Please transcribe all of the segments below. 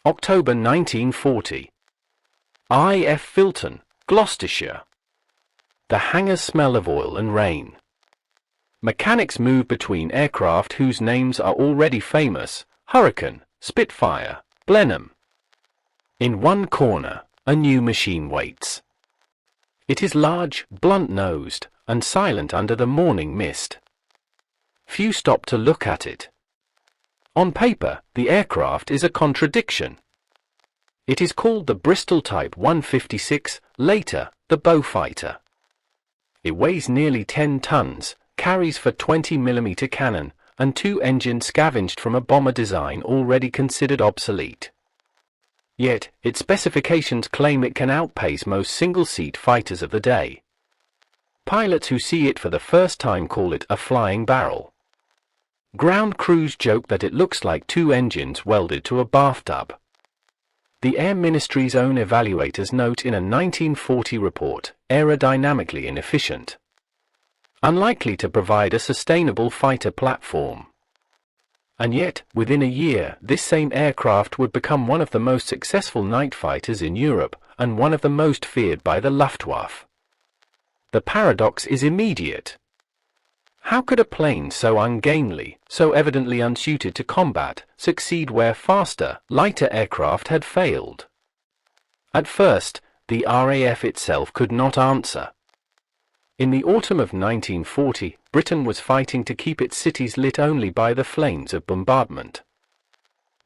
October 1940. I.F. Filton, Gloucestershire. The hangars smell of oil and rain. Mechanics move between aircraft whose names are already famous: Hurricane, Spitfire, Blenheim. In one corner, a new machine waits. It is large, blunt-nosed, and silent under the morning mist. Few stop to look at it. On paper, the aircraft is a contradiction. It is called the Bristol Type 156, later, the Beaufighter. It weighs nearly 10 tons, carries for 20mm cannon, and 2 engines scavenged from a bomber design already considered obsolete. Yet, its specifications claim it can outpace most single-seat fighters of the day. Pilots who see it for the first time call it a flying barrel. Ground crews joke that it looks like 2 engines welded to a bathtub. The Air Ministry's own evaluators note in a 1940 report, aerodynamically inefficient. Unlikely to provide a sustainable fighter platform. And yet, within a year, this same aircraft would become one of the most successful night fighters in Europe, and one of the most feared by the Luftwaffe. The paradox is immediate. How could a plane so ungainly, so evidently unsuited to combat, succeed where faster, lighter aircraft had failed? At first, the RAF itself could not answer. In the autumn of 1940, Britain was fighting to keep its cities lit only by the flames of bombardment.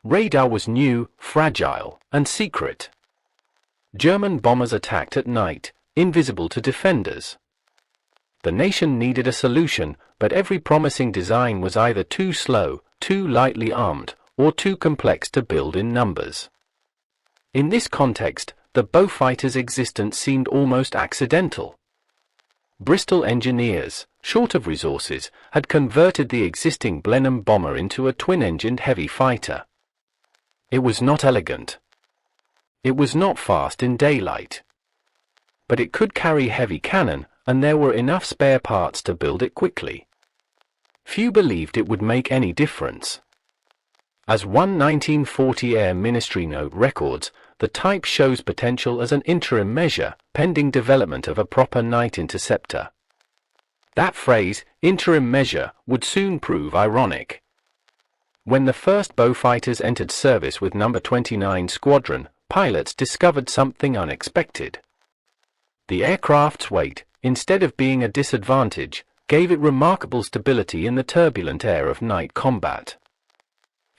Radar was new, fragile, and secret. German bombers attacked at night, invisible to defenders. The nation needed a solution, but every promising design was either too slow, too lightly armed, or too complex to build in numbers. In this context, the Beaufighter's existence seemed almost accidental. Bristol engineers, short of resources, had converted the existing Blenheim bomber into a twin-engined heavy fighter. It was not elegant. It was not fast in daylight. But it could carry heavy cannon, and there were enough spare parts to build it quickly. Few believed it would make any difference. As one 1940 Air Ministry note records, the type shows potential as an interim measure, pending development of a proper night interceptor. That phrase, interim measure, would soon prove ironic. When the first Beaufighters entered service with No. 29 Squadron, pilots discovered something unexpected. The aircraft's weight, instead of being a disadvantage, gave it remarkable stability in the turbulent air of night combat.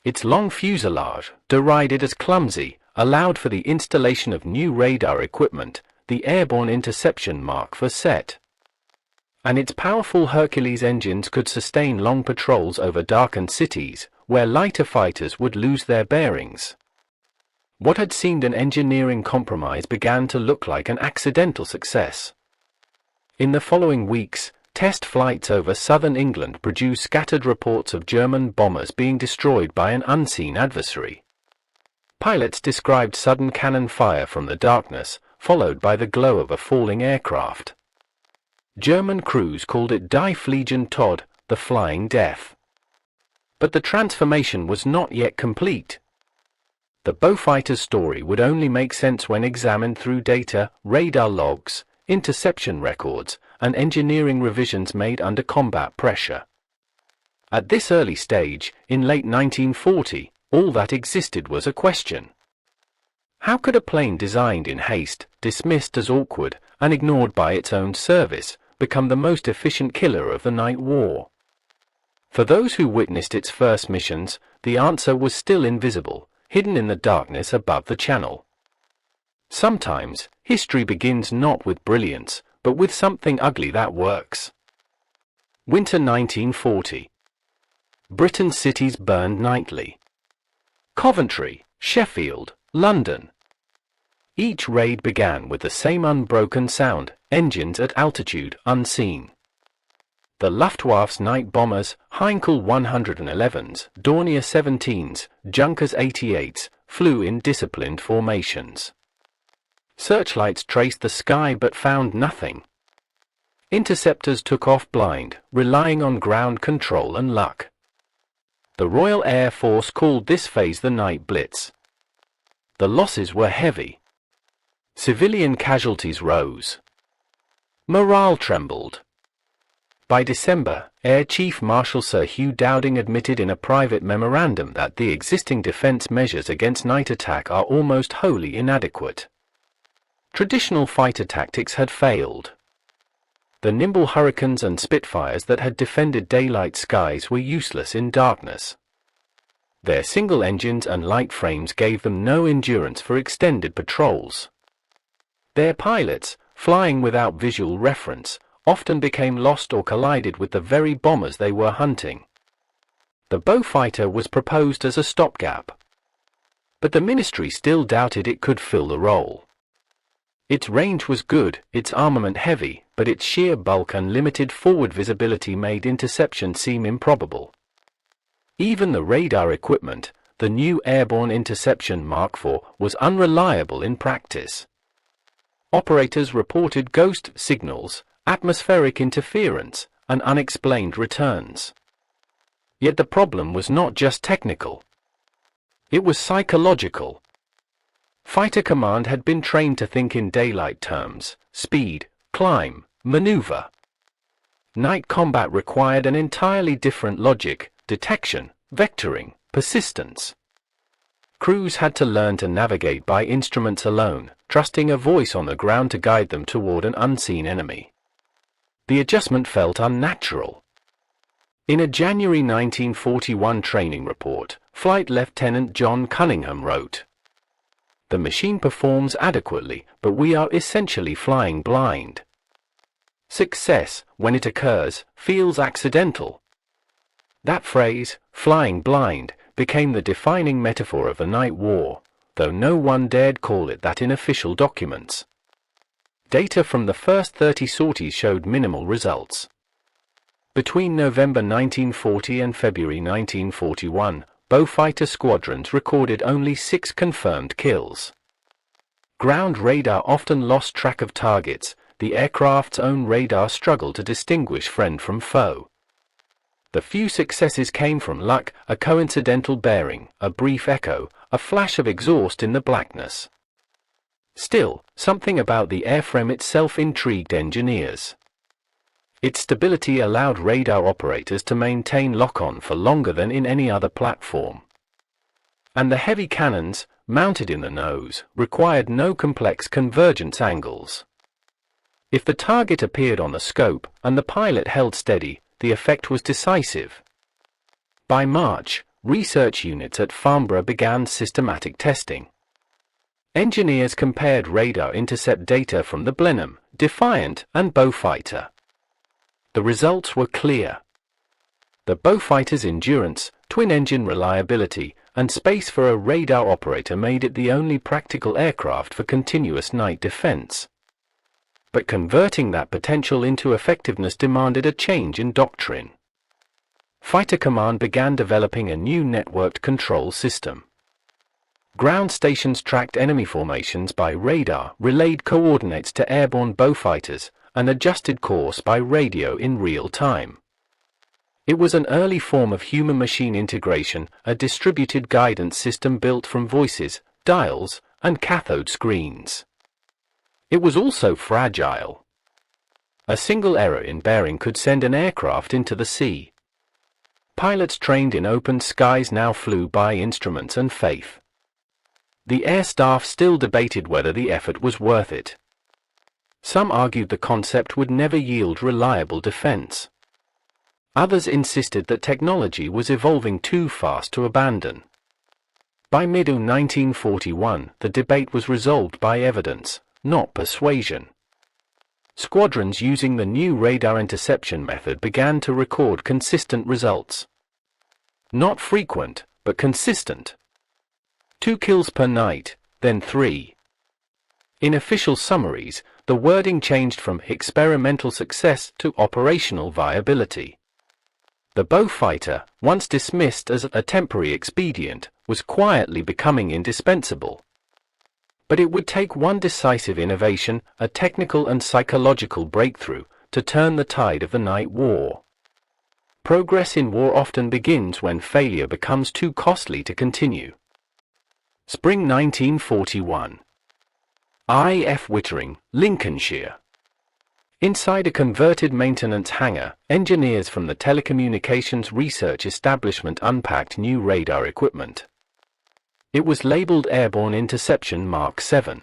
Its long fuselage, derided as clumsy, allowed for the installation of new radar equipment, the airborne interception mark for set. And its powerful Hercules engines could sustain long patrols over darkened cities, where lighter fighters would lose their bearings. What had seemed an engineering compromise began to look like an accidental success. In the following weeks, test flights over southern England produced scattered reports of German bombers being destroyed by an unseen adversary. Pilots described sudden cannon fire from the darkness, followed by the glow of a falling aircraft. German crews called it Die Fliegen Tod, the Flying Death. But the transformation was not yet complete. The Beaufighter's story would only make sense when examined through data, radar logs, interception records, and engineering revisions made under combat pressure. At this early stage, in late 1940, all that existed was a question. How could a plane designed in haste, dismissed as awkward, and ignored by its own service, become the most efficient killer of the night war? For those who witnessed its first missions, the answer was still invisible, hidden in the darkness above the channel. Sometimes, history begins not with brilliance, but with something ugly that works. Winter 1940. Britain's cities burned nightly. Coventry, Sheffield, London. Each raid began with the same unbroken sound, engines at altitude, unseen. The Luftwaffe's night bombers, Heinkel 111s, Dornier 17s, Junkers 88s, flew in disciplined formations. Searchlights traced the sky but found nothing. Interceptors took off blind, relying on ground control and luck. The Royal Air Force called this phase the Night Blitz. The losses were heavy. Civilian casualties rose. Morale trembled. By December, Air Chief Marshal Sir Hugh Dowding admitted in a private memorandum that the existing defense measures against night attack are almost wholly inadequate. Traditional fighter tactics had failed. The nimble Hurricanes and Spitfires that had defended daylight skies were useless in darkness. Their single engines and light frames gave them no endurance for extended patrols. Their pilots, flying without visual reference, often became lost or collided with the very bombers they were hunting. The Beaufighter was proposed as a stopgap, but the ministry still doubted it could fill the role. Its range was good, its armament heavy, but its sheer bulk and limited forward visibility made interception seem improbable. Even the radar equipment, the new Airborne Interception Mark IV, was unreliable in practice. Operators reported ghost signals, atmospheric interference, and unexplained returns. Yet the problem was not just technical. It was psychological. Fighter Command had been trained to think in daylight terms: speed, climb, maneuver. Night combat required an entirely different logic: detection, vectoring, persistence. Crews had to learn to navigate by instruments alone, trusting a voice on the ground to guide them toward an unseen enemy. The adjustment felt unnatural. In a January 1941 training report, Flight Lieutenant John Cunningham wrote, "The machine performs adequately, but we are essentially flying blind. Success, when it occurs, feels accidental." That phrase, flying blind, became the defining metaphor of the night war, though no one dared call it that in official documents. Data from the first 30 sorties showed minimal results. Between November 1940 and February 1941, Beaufighter squadrons recorded only 6 confirmed kills. Ground radar often lost track of targets. The aircraft's own radar struggled to distinguish friend from foe. The few successes came from luck: a coincidental bearing, a brief echo, a flash of exhaust in the blackness. Still, something about the airframe itself intrigued engineers. Its stability allowed radar operators to maintain lock-on for longer than in any other platform. And the heavy cannons, mounted in the nose, required no complex convergence angles. If the target appeared on the scope, and the pilot held steady, the effect was decisive. By March, research units at Farnborough began systematic testing. Engineers compared radar intercept data from the Blenheim, Defiant, and Beaufighter. The results were clear. The Beaufighter's endurance, twin-engine reliability, and space for a radar operator made it the only practical aircraft for continuous night defense. But converting that potential into effectiveness demanded a change in doctrine. Fighter Command began developing a new networked control system. Ground stations tracked enemy formations by radar, relayed coordinates to airborne Beaufighters, and adjusted course by radio in real time. It was an early form of human-machine integration, a distributed guidance system built from voices, dials, and cathode screens. It was also fragile. A single error in bearing could send an aircraft into the sea. Pilots trained in open skies now flew by instruments and faith. The air staff still debated whether the effort was worth it. Some argued the concept would never yield reliable defense. Others insisted that technology was evolving too fast to abandon. By mid-1941, the debate was resolved by evidence, not persuasion. Squadrons using the new radar interception method began to record consistent results. Not frequent, but consistent. 2 kills per night, then 3. In official summaries, the wording changed from experimental success to operational viability. The Beaufighter, once dismissed as a temporary expedient, was quietly becoming indispensable. But it would take one decisive innovation, a technical and psychological breakthrough, to turn the tide of the night war. Progress in war often begins when failure becomes too costly to continue. Spring 1941. IF Wittering, Lincolnshire. Inside a converted maintenance hangar, engineers from the Telecommunications Research Establishment unpacked new radar equipment. It was labeled Airborne Interception Mark 7.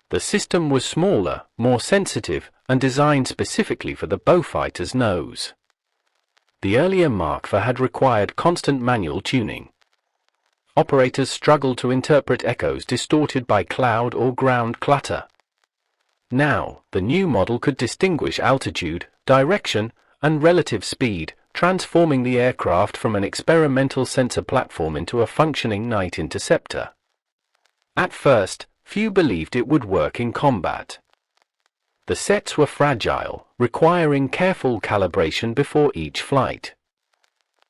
The system was smaller, more sensitive, and designed specifically for the Beaufighter's nose. The earlier Mark IV had required constant manual tuning. Operators struggled to interpret echoes distorted by cloud or ground clutter. Now, the new model could distinguish altitude, direction, and relative speed, transforming the aircraft from an experimental sensor platform into a functioning night interceptor. At first, few believed it would work in combat. The sets were fragile, requiring careful calibration before each flight.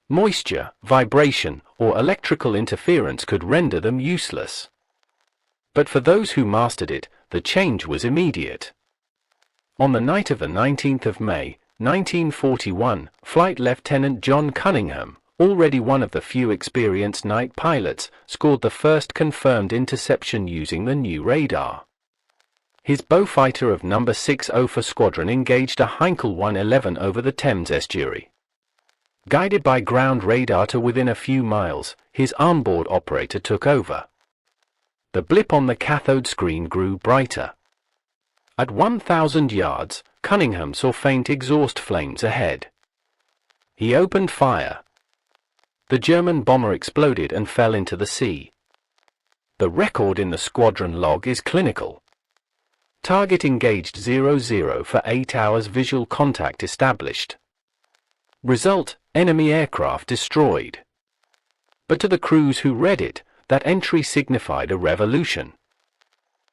Moisture, vibration, or electrical interference could render them useless. But for those who mastered it, the change was immediate. On the night of the 19th of May, 1941, Flight Lieutenant John Cunningham, already one of the few experienced night pilots, scored the first confirmed interception using the new radar. His Beaufighter of No. 604 Squadron engaged a Heinkel 111 over the Thames estuary. Guided by ground radar to within a few miles, his onboard operator took over. The blip on the cathode screen grew brighter. At 1,000 yards, Cunningham saw faint exhaust flames ahead. He opened fire. The German bomber exploded and fell into the sea. The record in the squadron log is clinical. Target engaged 00 for 8 hours, visual contact established. Result, enemy aircraft destroyed. But to the crews who read it, that entry signified a revolution.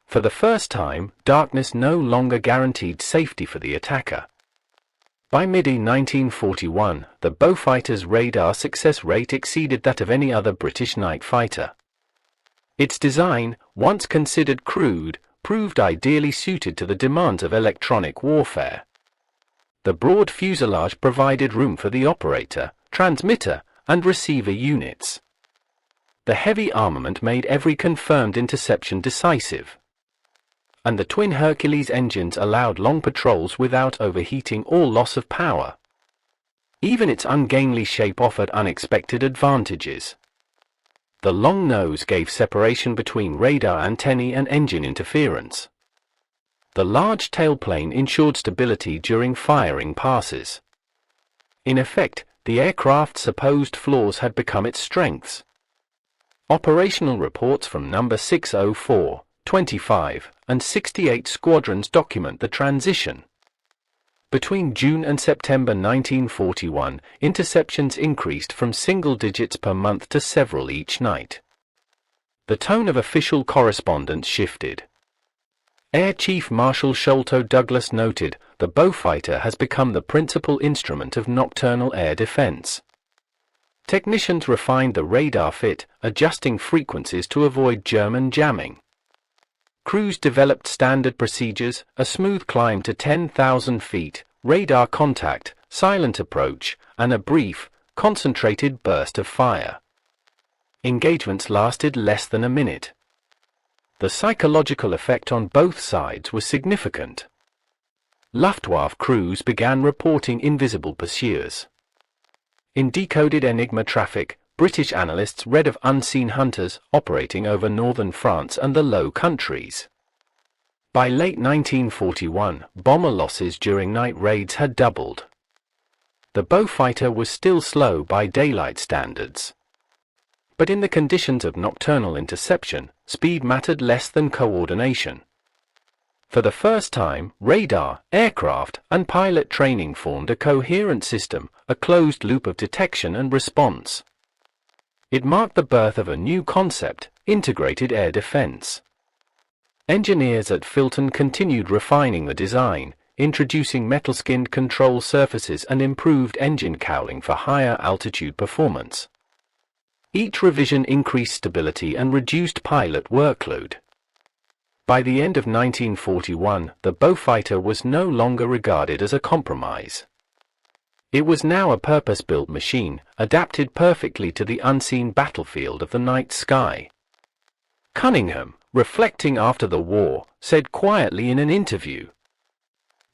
For the first time, darkness no longer guaranteed safety for the attacker. By mid-1941, the Beaufighter's radar success rate exceeded that of any other British night fighter. Its design, once considered crude, proved ideally suited to the demands of electronic warfare. The broad fuselage provided room for the operator, transmitter, and receiver units. The heavy armament made every confirmed interception decisive. And the twin Hercules engines allowed long patrols without overheating or loss of power. Even its ungainly shape offered unexpected advantages. The long nose gave separation between radar antennae and engine interference. The large tailplane ensured stability during firing passes. In effect, the aircraft's supposed flaws had become its strengths. Operational reports from No. 604, 25, and 68 squadrons document the transition. Between June and September 1941, interceptions increased from single digits per month to several each night. The tone of official correspondence shifted. Air Chief Marshal Sholto Douglas noted, "The Beaufighter has become the principal instrument of nocturnal air defense." Technicians refined the radar fit, adjusting frequencies to avoid German jamming. Crews developed standard procedures, a smooth climb to 10,000 feet, radar contact, silent approach, and a brief, concentrated burst of fire. Engagements lasted less than a minute. The psychological effect on both sides was significant. Luftwaffe crews began reporting invisible pursuers. In decoded Enigma traffic, British analysts read of unseen hunters operating over northern France and the Low Countries. By late 1941, bomber losses during night raids had doubled. The Beaufighter was still slow by daylight standards. But in the conditions of nocturnal interception, speed mattered less than coordination. For the first time, radar, aircraft, and pilot training formed a coherent system, a closed loop of detection and response. It marked the birth of a new concept, integrated air defense. Engineers at Filton continued refining the design, introducing metal-skinned control surfaces and improved engine cowling for higher altitude performance. Each revision increased stability and reduced pilot workload. By the end of 1941, the Beaufighter was no longer regarded as a compromise. It was now a purpose-built machine, adapted perfectly to the unseen battlefield of the night sky. Cunningham, reflecting after the war, said quietly in an interview,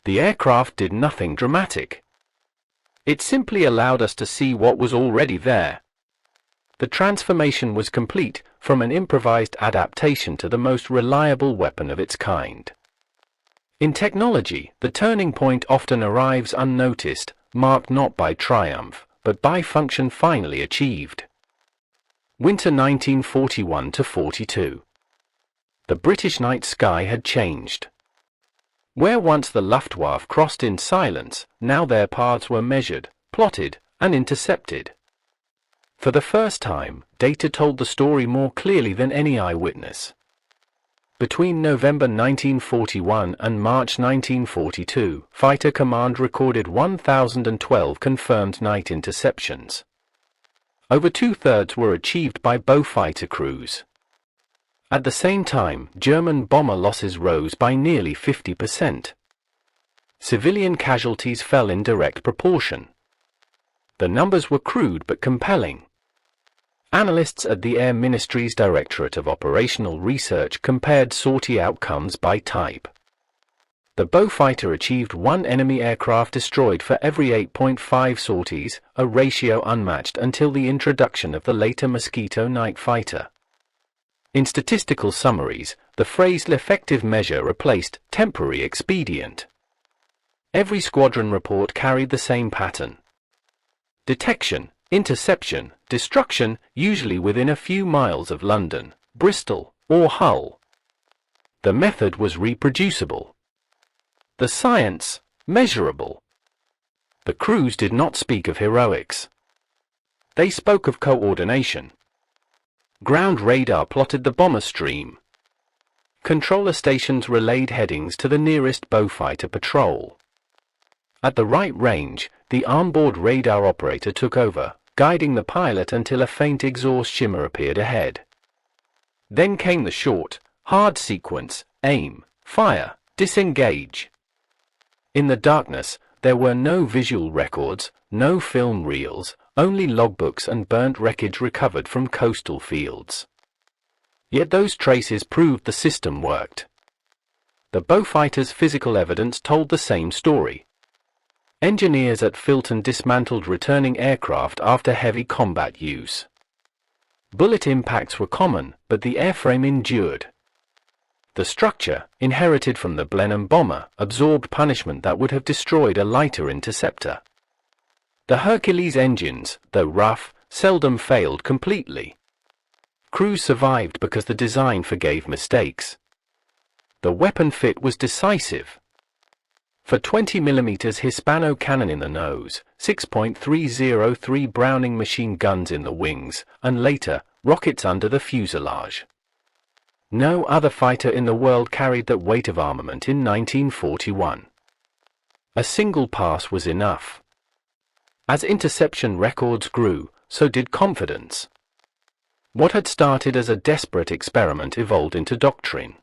"The aircraft did nothing dramatic. It simply allowed us to see what was already there. The transformation was complete, from an improvised adaptation to the most reliable weapon of its kind." In technology, the turning point often arrives unnoticed, marked not by triumph, but by function finally achieved. Winter 1941–42. The British night sky had changed. Where once the Luftwaffe crossed in silence, now their paths were measured, plotted, and intercepted. For the first time, data told the story more clearly than any eyewitness. Between November 1941 and March 1942, Fighter Command recorded 1,012 confirmed night interceptions. Over two-thirds were achieved by Beaufighter crews. At the same time, German bomber losses rose by nearly 50%. Civilian casualties fell in direct proportion. The numbers were crude but compelling. Analysts at the Air Ministry's Directorate of Operational Research compared sortie outcomes by type. The Beaufighter achieved one enemy aircraft destroyed for every 8.5 sorties, a ratio unmatched until the introduction of the later Mosquito night fighter. In statistical summaries, the phrase effective measure replaced temporary expedient. Every squadron report carried the same pattern. Detection, interception, destruction, usually within a few miles of London, Bristol, or Hull. The method was reproducible. The science, measurable. The crews did not speak of heroics. They spoke of coordination. Ground radar plotted the bomber stream. Controller stations relayed headings to the nearest Beaufighter patrol. At the right range, the onboard radar operator took over, guiding the pilot until a faint exhaust shimmer appeared ahead. Then came the short, hard sequence: aim, fire, disengage. In the darkness, there were no visual records, no film reels, only logbooks and burnt wreckage recovered from coastal fields. Yet those traces proved the system worked. The Beaufighter's physical evidence told the same story. Engineers at Filton dismantled returning aircraft after heavy combat use. Bullet impacts were common, but the airframe endured. The structure, inherited from the Blenheim bomber, absorbed punishment that would have destroyed a lighter interceptor. The Hercules engines, though rough, seldom failed completely. Crews survived because the design forgave mistakes. The weapon fit was decisive. For 20mm Hispano cannon in the nose, 6.303 Browning machine guns in the wings, and later, rockets under the fuselage. No other fighter in the world carried that weight of armament in 1941. A single pass was enough. As interception records grew, so did confidence. What had started as a desperate experiment evolved into doctrine.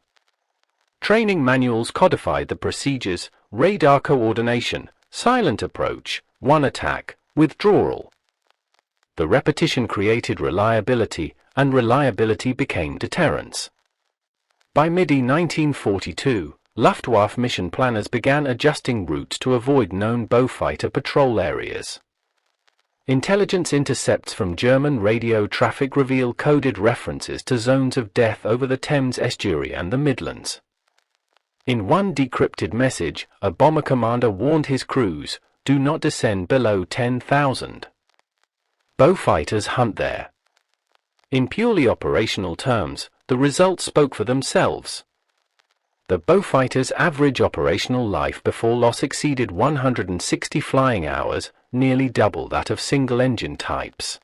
Training manuals codified the procedures: radar coordination, silent approach, one attack, withdrawal. The repetition created reliability, and reliability became deterrence. By mid-1942, Luftwaffe mission planners began adjusting routes to avoid known Beaufighter patrol areas. Intelligence intercepts from German radio traffic reveal coded references to zones of death over the Thames estuary and the Midlands. In one decrypted message, a bomber commander warned his crews, "Do not descend below 10,000. Beaufighters hunt there." In purely operational terms, the results spoke for themselves. The Beaufighter's average operational life before loss exceeded 160 flying hours, nearly double that of single-engine types.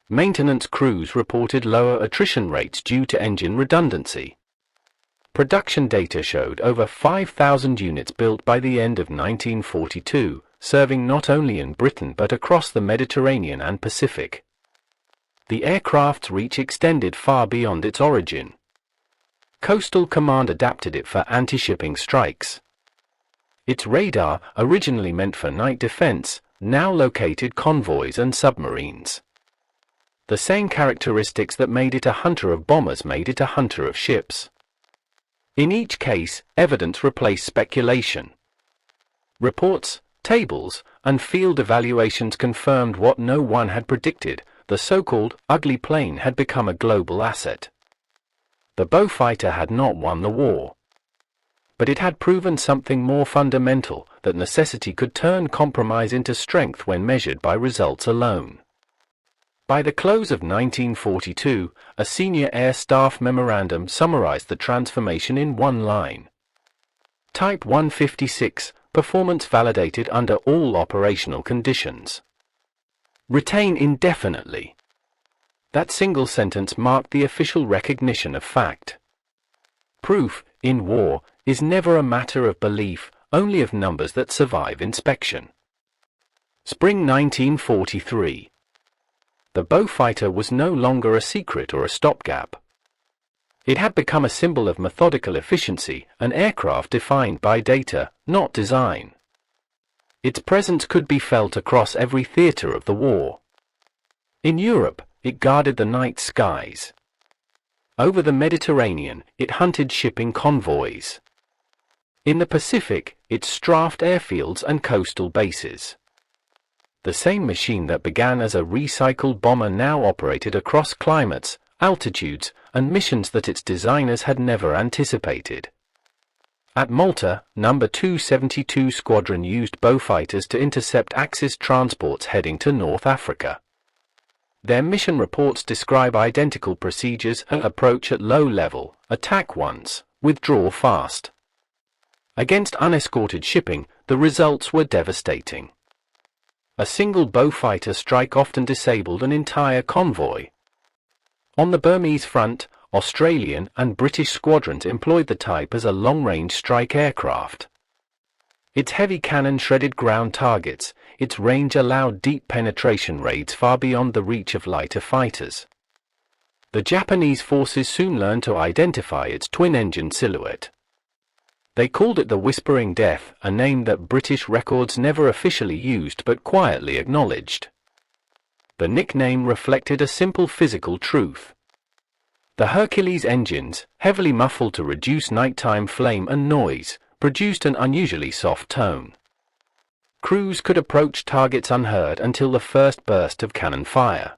Maintenance crews reported lower attrition rates due to engine redundancy. Production data showed over 5,000 units built by the end of 1942, serving not only in Britain but across the Mediterranean and Pacific. The aircraft's reach extended far beyond its origin. Coastal Command adapted it for anti-shipping strikes. Its radar, originally meant for night defense, now located convoys and submarines. The same characteristics that made it a hunter of bombers made it a hunter of ships. In each case, evidence replaced speculation. Reports, tables, and field evaluations confirmed what no one had predicted: the so-called ugly plane had become a global asset. The Beaufighter had not won the war, but it had proven something more fundamental, that necessity could turn compromise into strength when measured by results alone. By the close of 1942, a senior air staff memorandum summarized the transformation in one line. Type 156, performance validated under all operational conditions. Retain indefinitely. That single sentence marked the official recognition of fact. Proof, in war, is never a matter of belief, only of numbers that survive inspection. Spring 1943. The Beaufighter was no longer a secret or a stopgap. It had become a symbol of methodical efficiency, an aircraft defined by data, not design. Its presence could be felt across every theater of the war. In Europe, it guarded the night skies. Over the Mediterranean, it hunted shipping convoys. In the Pacific, it strafed airfields and coastal bases. The same machine that began as a recycled bomber now operated across climates, altitudes, and missions that its designers had never anticipated. At Malta, No. 272 Squadron used Beaufighters to intercept Axis transports heading to North Africa. Their mission reports describe identical procedures: approach at low level, attack once, withdraw fast. Against unescorted shipping, the results were devastating. A single Beaufighter strike often disabled an entire convoy. On the Burmese front, Australian and British squadrons employed the type as a long-range strike aircraft. Its heavy cannon shredded ground targets. Its range allowed deep penetration raids far beyond the reach of lighter fighters. The Japanese forces soon learned to identify its twin-engine silhouette. They called it the Whispering Death, a name that British records never officially used but quietly acknowledged. The nickname reflected a simple physical truth. The Hercules engines, heavily muffled to reduce nighttime flame and noise, produced an unusually soft tone. Crews could approach targets unheard until the first burst of cannon fire.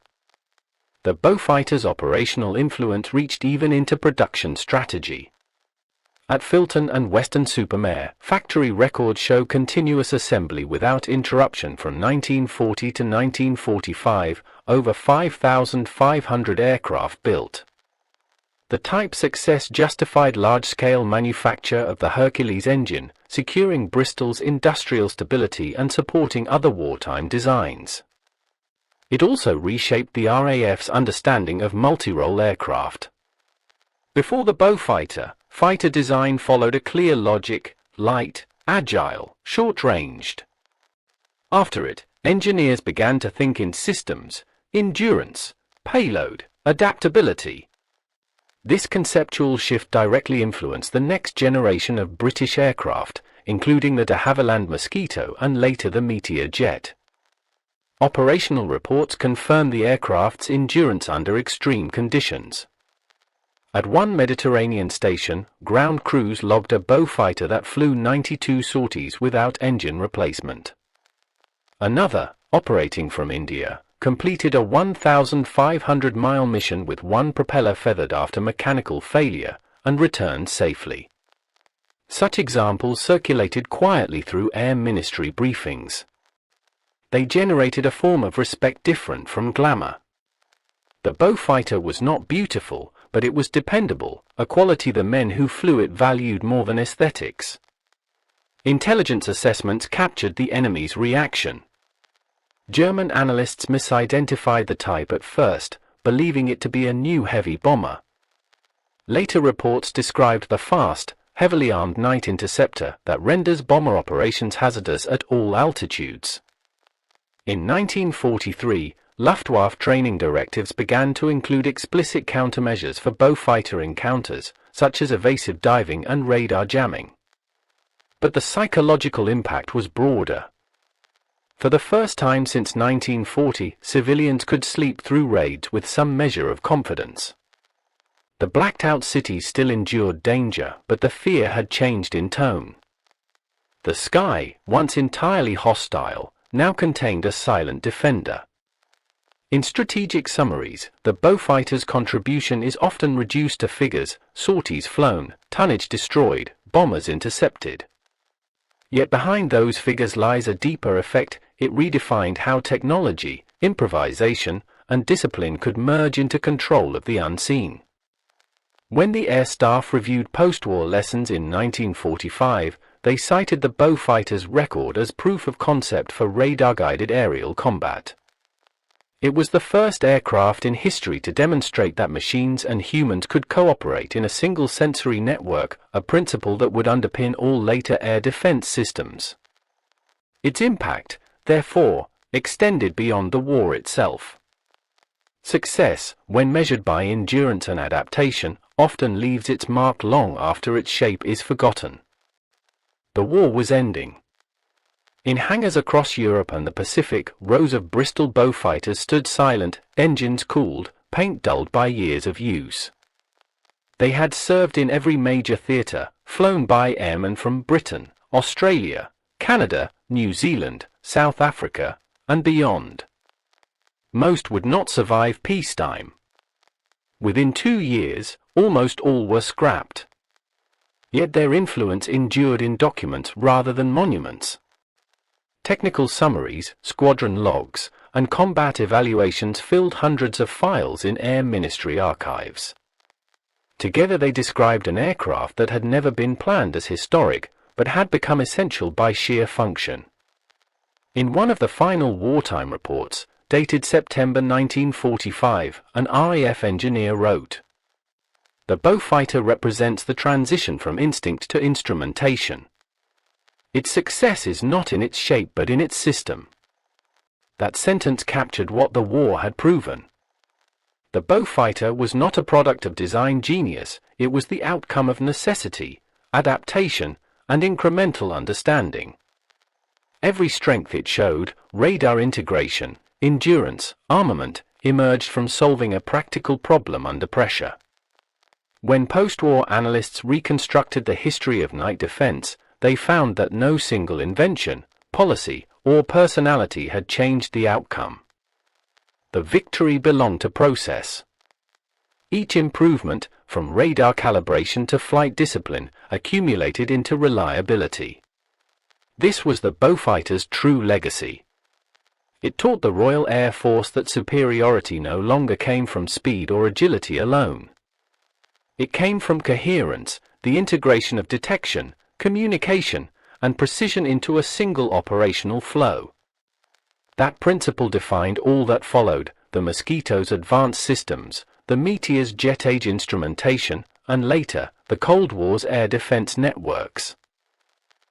The Beaufighter's operational influence reached even into production strategy. At Filton and Weston-super-Mare, factory records show continuous assembly without interruption from 1940 to 1945, over 5,500 aircraft built. The type's success justified large-scale manufacture of the Hercules engine, securing Bristol's industrial stability and supporting other wartime designs. It also reshaped the RAF's understanding of multi-role aircraft. Before the Beaufighter, fighter design followed a clear logic: light, agile, short-ranged. After it, engineers began to think in systems, endurance, payload, adaptability. This conceptual shift directly influenced the next generation of British aircraft, including the de Havilland Mosquito and later the Meteor jet. Operational reports confirmed the aircraft's endurance under extreme conditions. At one Mediterranean station, ground crews logged a Beaufighter that flew 92 sorties without engine replacement. Another, operating from India, completed a 1,500-mile mission with one propeller feathered after mechanical failure, and returned safely. Such examples circulated quietly through Air Ministry briefings. They generated a form of respect different from glamour. The Beaufighter was not beautiful, but it was dependable, a quality the men who flew it valued more than aesthetics. Intelligence assessments captured the enemy's reaction. German analysts misidentified the type at first, believing it to be a new heavy bomber. Later reports described the fast, heavily armed night interceptor that renders bomber operations hazardous at all altitudes. In 1943, Luftwaffe training directives began to include explicit countermeasures for Beaufighter encounters, such as evasive diving and radar jamming. But the psychological impact was broader. For the first time since 1940, civilians could sleep through raids with some measure of confidence. The blacked-out cities still endured danger, but the fear had changed in tone. The sky, once entirely hostile, now contained a silent defender. In strategic summaries, the Beaufighter's contribution is often reduced to figures: sorties flown, tonnage destroyed, bombers intercepted. Yet behind those figures lies a deeper effect. It redefined how technology, improvisation, and discipline could merge into control of the unseen. When the Air Staff reviewed post-war lessons in 1945, they cited the Beaufighter's record as proof of concept for radar-guided aerial combat. It was the first aircraft in history to demonstrate that machines and humans could cooperate in a single sensory network, a principle that would underpin all later air defense systems. Its impact, therefore, extended beyond the war itself. Success, when measured by endurance and adaptation, often leaves its mark long after its shape is forgotten. The war was ending. In hangars across Europe and the Pacific, rows of Bristol Beaufighters stood silent, engines cooled, paint dulled by years of use. They had served in every major theatre, flown by airmen from Britain, Australia, Canada, New Zealand, South Africa, and beyond. Most would not survive peacetime. Within 2 years, almost all were scrapped. Yet their influence endured in documents rather than monuments. Technical summaries, squadron logs, and combat evaluations filled hundreds of files in Air Ministry archives. Together they described an aircraft that had never been planned as historic, but had become essential by sheer function. In one of the final wartime reports, dated September 1945, an RAF engineer wrote, "The Beaufighter represents the transition from instinct to instrumentation. Its success is not in its shape but in its system." That sentence captured what the war had proven. The Beaufighter was not a product of design genius, it was the outcome of necessity, adaptation, and incremental understanding. Every strength it showed, radar integration, endurance, armament, emerged from solving a practical problem under pressure. When post-war analysts reconstructed the history of night defense, they found that no single invention, policy, or personality had changed the outcome. The victory belonged to process. Each improvement, from radar calibration to flight discipline, accumulated into reliability. This was the Beaufighter's true legacy. It taught the Royal Air Force that superiority no longer came from speed or agility alone. It came from coherence, the integration of detection, communication, and precision into a single operational flow. That principle defined all that followed: the Mosquito's advanced systems, the Meteor's jet-age instrumentation, and later, the Cold War's air defense networks.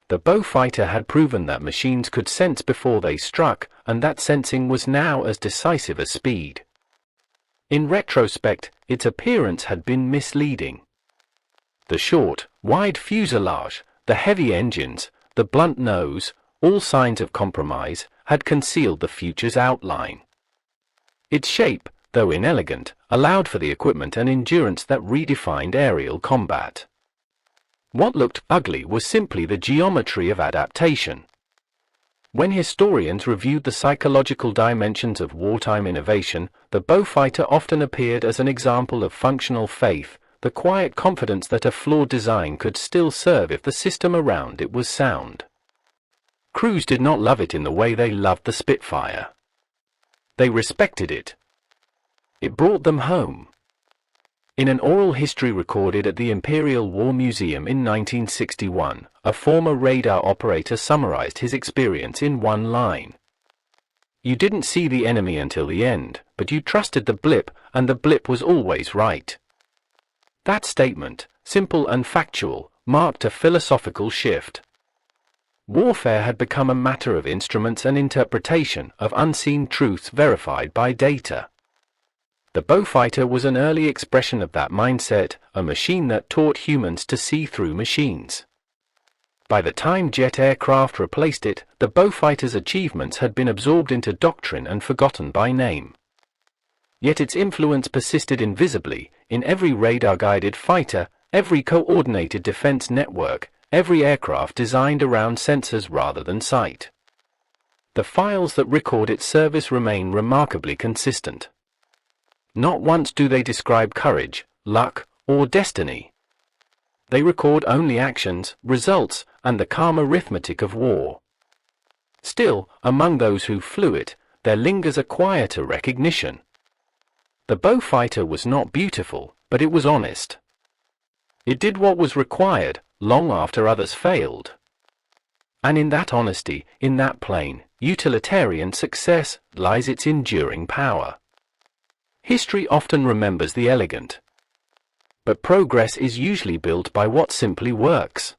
The Beaufighter had proven that machines could sense before they struck, and that sensing was now as decisive as speed. In retrospect, its appearance had been misleading. The short, wide fuselage, the heavy engines, the blunt nose, all signs of compromise, had concealed the future's outline. Its shape, though inelegant, allowed for the equipment and endurance that redefined aerial combat. What looked ugly was simply the geometry of adaptation. When historians reviewed the psychological dimensions of wartime innovation, the Beaufighter often appeared as an example of functional faith, the quiet confidence that a flawed design could still serve if the system around it was sound. Crews did not love it in the way they loved the Spitfire. They respected it. It brought them home. In an oral history recorded at the Imperial War Museum in 1961, a former radar operator summarized his experience in one line. "You didn't see the enemy until the end, but you trusted the blip, and the blip was always right." That statement, simple and factual, marked a philosophical shift. Warfare had become a matter of instruments and interpretation, of unseen truths verified by data. The Beaufighter was an early expression of that mindset, a machine that taught humans to see through machines. By the time jet aircraft replaced it, the Beaufighter's achievements had been absorbed into doctrine and forgotten by name. Yet its influence persisted invisibly in every radar-guided fighter, every coordinated defense network, every aircraft designed around sensors rather than sight. The files that record its service remain remarkably consistent. Not once do they describe courage, luck, or destiny. They record only actions, results, and the calm arithmetic of war. Still, among those who flew it, there lingers a quieter recognition. The Beaufighter was not beautiful, but it was honest. It did what was required, long after others failed. And in that honesty, in that plain, utilitarian success, lies its enduring power. History often remembers the elegant. But progress is usually built by what simply works.